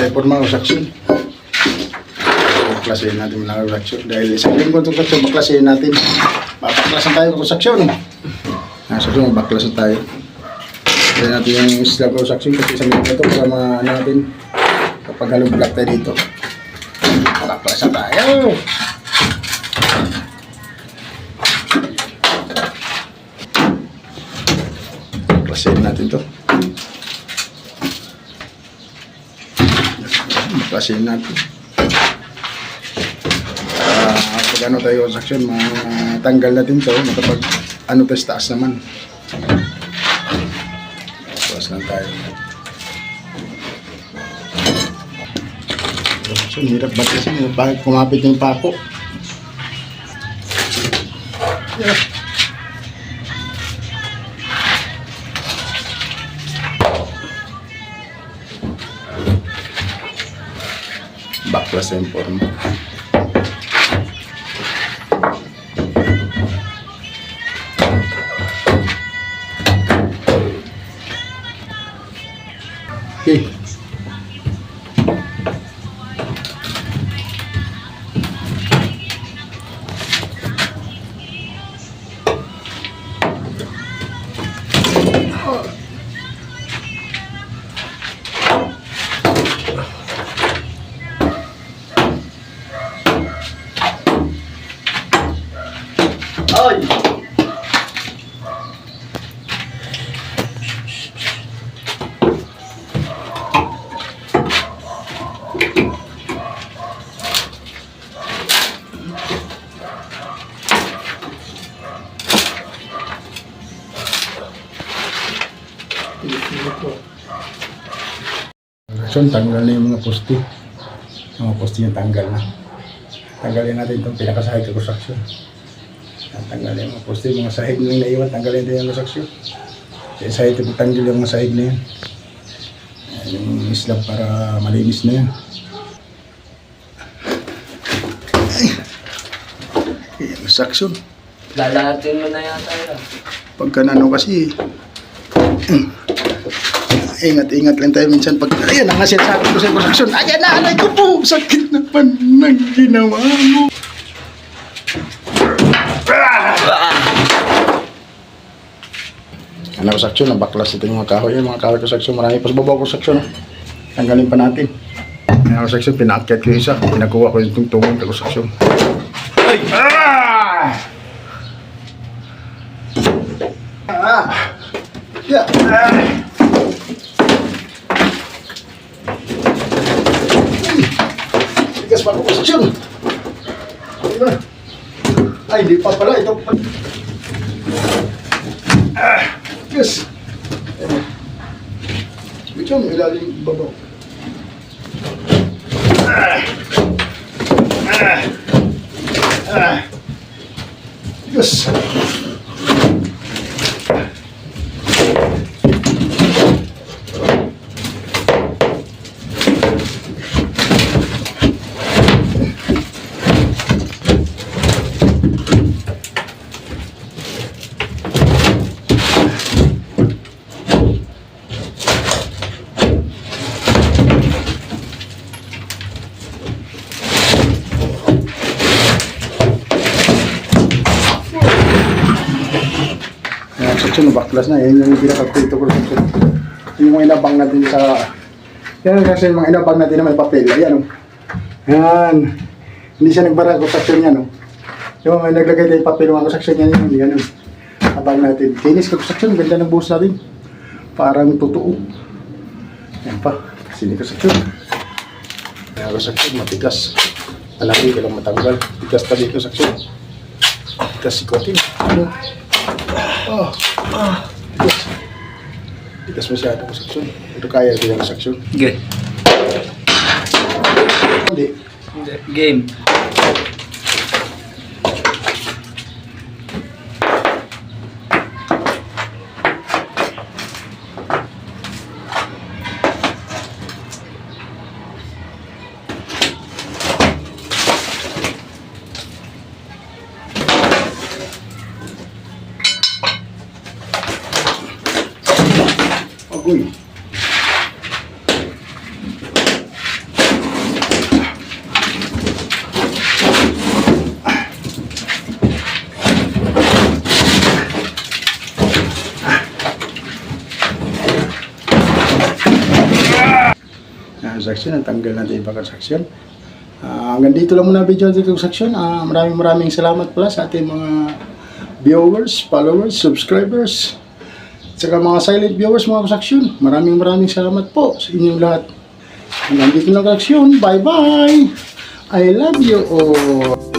tayo por mga saksyon. Baklasin natin mga saksyon. Dahil isang linggo itong saksyon, baklasin natin. Baklasan tayo kung saksyon. Saksyon, baklasan tayo. Kaya natin yung isla ko saksyon kasi isang linggo ito para maano natin kapag halong black tayo dito. Baklasan tayo. Baklasin natin to. Baklasin natin. Pag ano tayo saksyon, matanggal natin to. Kapag ano taas naman. Bawas lang tayo. Saksyon, hirap baklasin. Bakit kumapit yung pako? Yeah. Baklas yung forma. Okay. Ay! Action, tanggal na yung mga poste. Yung mga poste yung tanggal na. Tanggalin natin itong pinakasahig ng construction. Tanggalin yung mga poste, mga sahig na yung naiwan, tanggalin din yung construction. Kaya sahig ito tanggal yung mga sahig na yan. Yung slab para malinis na yan. Yung construction. Lalahatin mo na yata yun. Pagka nano kasi, ingat-ingat lang tayo minsan pag, ayan ang sinasabi ko sa construction, ayan na, alay ko po, sakit na pan ng ginawa mo. Ano construction, nabaklas ito yung mga kahoy, yung mga kahoy construction, marami pa sa babaw construction, tanggalin pa natin. Ano construction, pinaakyat ko yung isa, pinakuha ko yung tungtungan ng construction. Ay! Yeah. Tigas pa ako construction. Ay, di pa pala ito. Yes. Ito ang ilalim babaw. Yes. Section, baklas na. Yan yung pinakapito ko. Yung mga inabang natin sa... Yan kasi yung mga inabang natin na may papel. Ayan o. Yan. Hindi siya nagbara ko section yan o. Yung naglagay tayo papel ng mga section yan. Yan o. Abang natin. Kinis ko section. Ganda ng buhos natin. Parang totoo. Yan pa. Sini ko section. Yan ko section. Matigas. Alaki ka lang matanggal. Tigas tali ko section. Tigas sikotin. Ano? Tigas masyado ko section. Ito kaya ito yung section. Okay. Hindi. Game. Agoy. construction. Natanggal natin ibang construction. Hanggang dito lang muna video natin construction. Maraming salamat pala sa ating mga viewers, followers, subscribers, at saka mga silent viewers, mga construction. Maraming salamat po sa inyong lahat. Hanggang dito lang construction. Bye bye! I love you all!